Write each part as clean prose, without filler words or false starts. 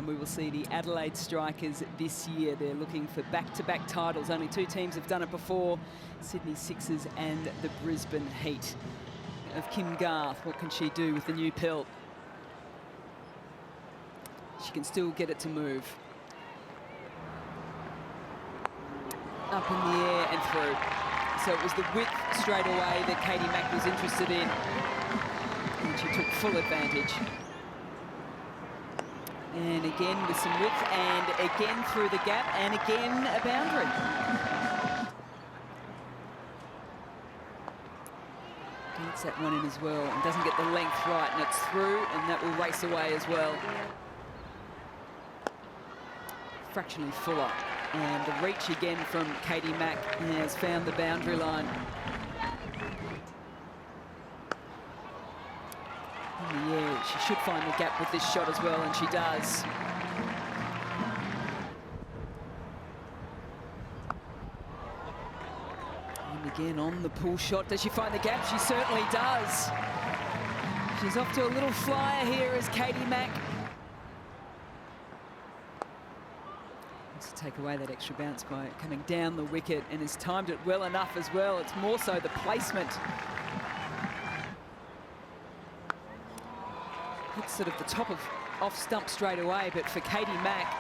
time we will see the Adelaide Strikers this year. They're looking for back-to-back titles. Only two teams have done it before, Sydney Sixers and the Brisbane Heat. Of Kim Garth, what can she do with the new pill? She can still get it to move. Up in the air and through. So it was the width straight away that Katie Mack was interested in. And she took full advantage. And again with some width, and again through the gap, and again a boundary. Gets that one in as well, and doesn't get the length right, and it's through, and that will race away as well. Fractionally fuller. And the reach again from Katie Mack has found the boundary line. In the air, she should find the gap with this shot as well, and she does. And again on the pull shot, does she find the gap? She certainly does. She's off to a little flyer here as Katie Mack to take away that extra bounce by coming down the wicket, and has timed it well enough as well. It's more so the placement. Hits sort of the top of off stump straight away, but for Katie Mack,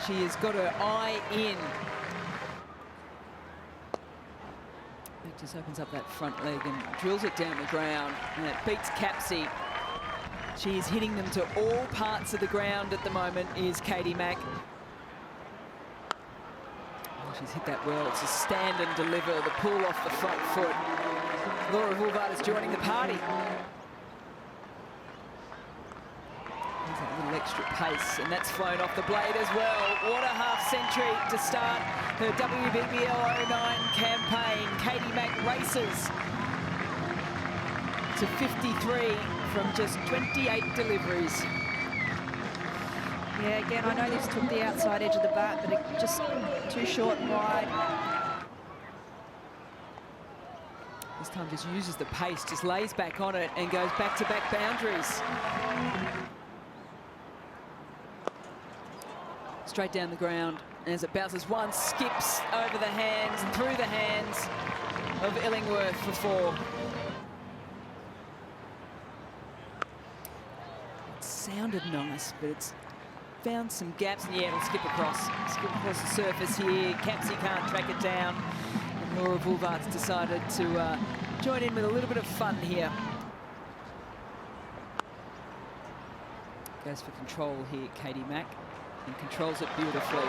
she has got her eye in. It just opens up that front leg and drills it down the ground, and it beats Capsey. She is hitting them to all parts of the ground at the moment, is Katie Mack. She's hit that well. It's a stand and deliver, the pull off the front foot. Laura Woolvard is joining the party. There's that little extra pace, and that's flown off the blade as well. What a half century to start her WBBL 09 campaign. Katie Mack races to 53 from just 28 deliveries. Yeah, again, I know this took the outside edge of the bat, but it just too short and wide. This time just uses the pace, just lays back on it and goes back-to-back boundaries. Straight down the ground as it bounces once, skips over the hands and through the hands of Illingworth for four. It sounded nice, but it's found some gaps, and yeah, it'll skip across the surface here. Capsey can't track it down, and Laura Woolvard's decided to join in with a little bit of fun here. Goes for control here, Katie Mack, and controls it beautifully.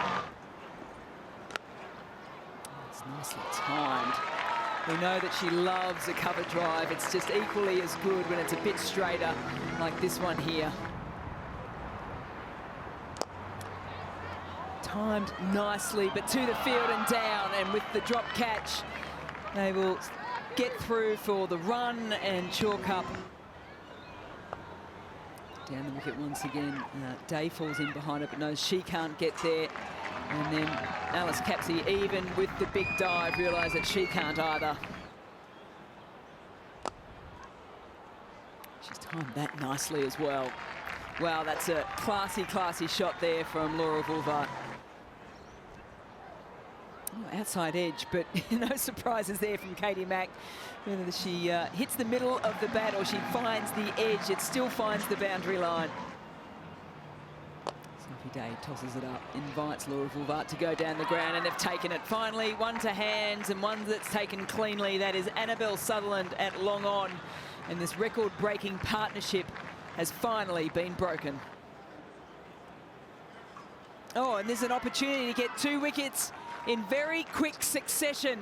It's nicely timed. We know that she loves a cover drive. It's just equally as good when it's a bit straighter, like this one here. Timed nicely, but to the field and down, and with the drop catch, they will get through for the run and chalk up. Down the wicket once again. Day falls in behind it, but knows she can't get there. And then Alice Capsey, even with the big dive, realised that she can't either. She's timed that nicely as well. Wow, that's a classy shot there from Laura Woolvard. Oh, outside edge, but no surprises there from Katie Mack. Whether she hits the middle of the bat or she finds the edge, it still finds the boundary line. Sophie Day tosses it up, invites Laura Woolvard to go down the ground, and they've taken it. Finally, one to hands, and one that's taken cleanly. That is Annabelle Sutherland at long on. And this record-breaking partnership has finally been broken. Oh, and there's an opportunity to get 2 wickets in very quick succession.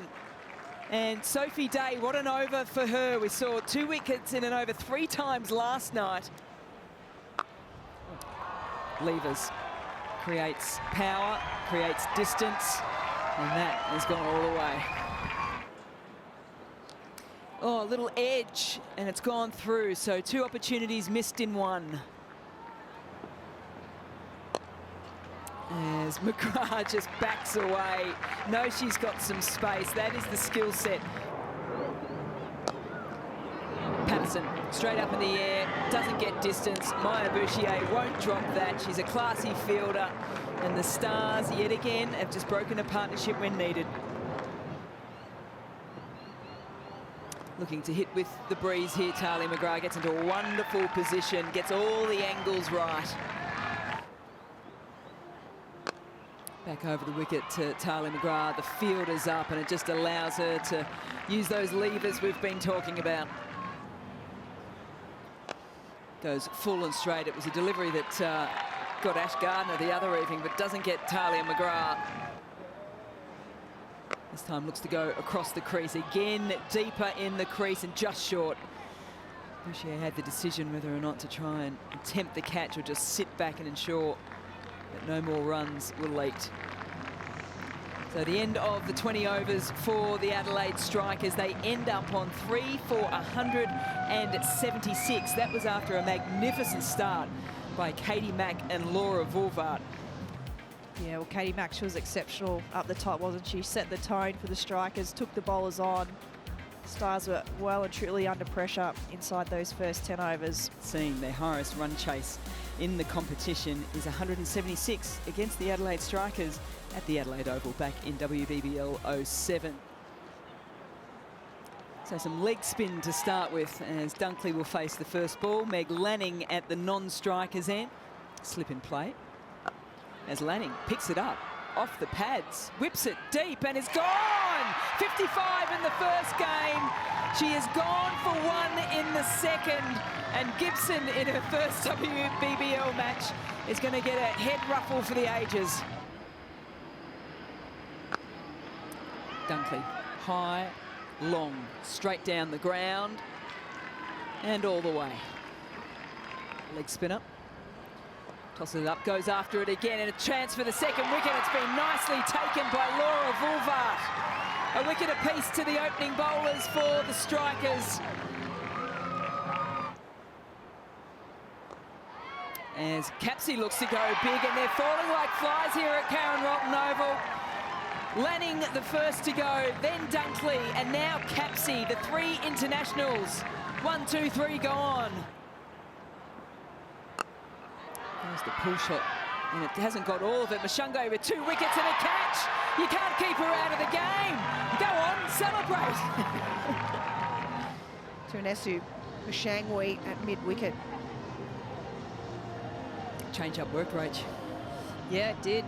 And Sophie Day, what an over for her. We saw 2 wickets in an over 3 times last night. Levers creates power, creates distance, and that has gone all the way. Oh, a little edge, and it's gone through. So 2 opportunities missed in 1. As McGrath just backs away. Knows she's got some space. That is the skill set. Patterson, straight up in the air, doesn't get distance. Maya Bouchier won't drop that. She's a classy fielder. And the Stars, yet again, have just broken a partnership when needed. Looking to hit with the breeze here. Talia McGrath gets into a wonderful position, gets all the angles right. Back over the wicket to Talia McGrath. The fielder's up, and it just allows her to use those levers we've been talking about. Goes full and straight. It was a delivery that got Ash Gardner the other evening, but doesn't get Talia McGrath. This time looks to go across the crease again, deeper in the crease and just short. Bouchier had the decision whether or not to try and attempt the catch or just sit back and ensure that no more runs were leaked. So the end of the 20 overs for the Adelaide Strikers. They end up on 3 for 176. That was after a magnificent start by Katie Mack and Laura Vulvart. Yeah, well, Katie Mack, she was exceptional up the top, wasn't she? Set the tone for the Strikers, took the bowlers on. Stars were well and truly under pressure inside those first 10 overs. Seeing their highest run chase in the competition is 176 against the Adelaide Strikers at the Adelaide Oval back in WBBL 07. So some leg spin to start with as Dunkley will face the first ball. Meg Lanning at the non-strikers end. Slip in play. As Lanning picks it up off the pads, whips it deep and is gone! 55 in the first game. She has gone for 1 in the second. And Gibson in her first WBBL match is going to get a head ruffle for the ages. Dunkley, high, long, straight down the ground and all the way. Leg spinner. Tosses it up, goes after it again, and a chance for the second wicket. It's been nicely taken by Laura Vulvart. A wicket apiece to the opening bowlers for the Strikers. As Capsey looks to go big, and they're falling like flies here at Karen Rolton Oval. Lanning the first to go, then Dunkley, and now Capsey, the 3 internationals. 1, 2, 3 go on. There's the pull shot, and it hasn't got all of it. Mashungo with 2 wickets and a catch. You can't keep her out of the game. Go on, celebrate. Tunesu Mashangwi at mid-wicket. Change up work, Rach. Yeah, it did.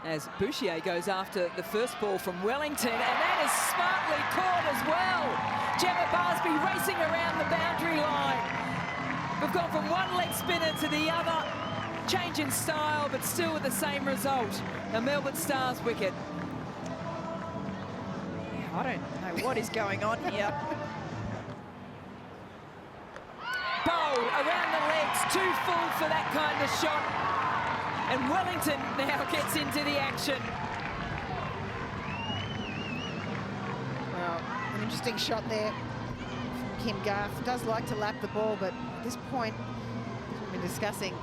As Bouchier goes after the first ball from Wellington, and that is smartly caught as well. Gemma Barsby racing around the boundary line. We've gone from one leg spinner to the other. Change in style, but still with the same result. The Melbourne Stars wicket. I don't know what is going on here. Bowled around the legs, too full for that kind of shot. And Wellington now gets into the action. Well, an interesting shot there from Kim Garth. Does like to lap the ball, but at this point, as we've been discussing.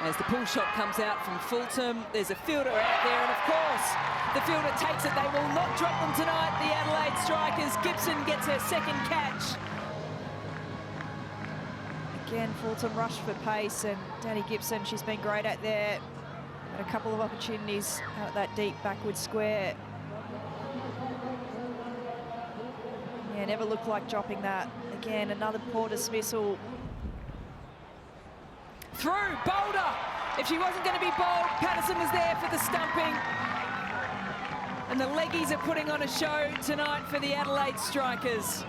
As the pull shot comes out from Fulton, there's a fielder out there, and of course, the fielder takes it. They will not drop them tonight, the Adelaide Strikers. Gibson gets her second catch. Again, Fulton rushed for pace, and Danny Gibson, she's been great out there. Had a couple of opportunities out that deep backward square. Yeah, never looked like dropping that. Again, another poor dismissal. Through, Boulder. If she wasn't going to be bowled, Patterson was there for the stumping. And the leggies are putting on a show tonight for the Adelaide Strikers.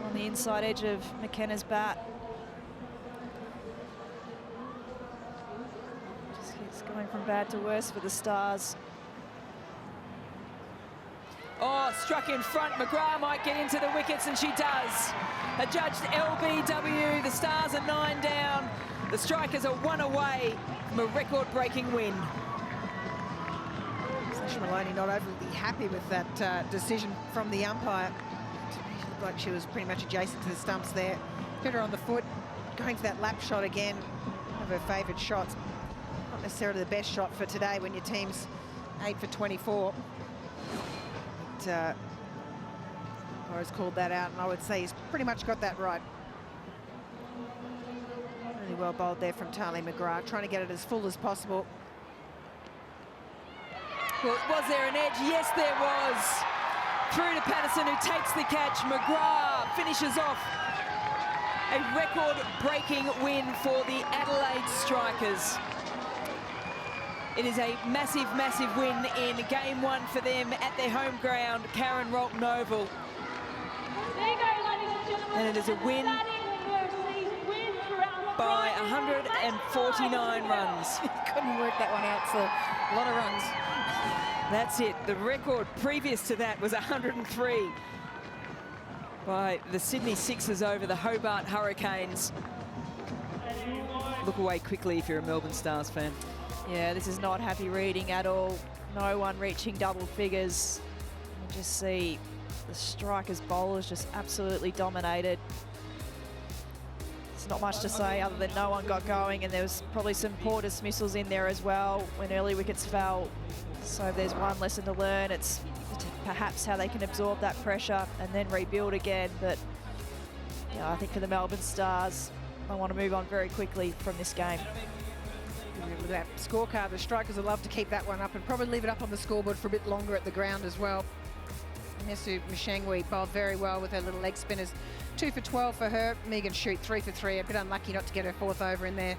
On the inside edge of McKenna's bat. Just keeps going from bad to worse for the Stars. Oh, struck in front. McGrath might get into the wickets, and she does. Adjudged LBW. The Stars are 9 down. The Strikers are 1 away from a record-breaking win. Sasha Maloney not overly happy with that decision from the umpire. She looked like she was pretty much adjacent to the stumps there. Hit her on the foot, going for that lap shot again. One of her favourite shots. not necessarily the best shot for today when your team's 8 for 24. But, Laura's called that out, and I would say he's pretty much got that right. Really well bowled there from Tali McGrath, trying to get it as full as possible. Well, was there an edge? Yes, there was. Through to Patterson, who takes the catch. McGrath finishes off. A record-breaking win for the Adelaide Strikers. It is a massive, massive win in game one for them at their home ground, Karen Rolton Oval. And it is a win by 149 runs. Couldn't work that one out, so a lot of runs. That's it. The record previous to that was 103 by the Sydney Sixers over the Hobart Hurricanes. Look away quickly if you're a Melbourne Stars fan. Yeah, this is not happy reading at all. No one reaching double figures. You just see the Strikers bowlers just absolutely dominated. There's not much to say other than no one got going, and there was probably some poor dismissals in there as well when early wickets fell. So if there's one lesson to learn, it's perhaps how they can absorb that pressure and then rebuild again. But yeah, I think for the Melbourne Stars, I want to move on very quickly from this game. With that scorecard, the Strikers will love to keep that one up and probably leave it up on the scoreboard for a bit longer at the ground as well. Nesu Mashangwi bowled very well with her little leg spinners. 2 for 12 for her. Megan Shute 3 for 3. A bit unlucky not to get her fourth over in there.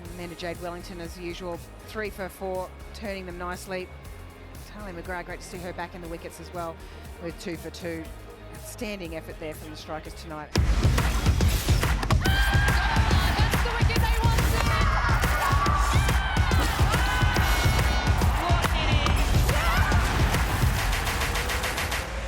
And then to Jade Wellington as usual. 3 for 4, turning them nicely. Tali McGrath, great to see her back in the wickets as well with 2 for 2. Outstanding effort there from the Strikers tonight.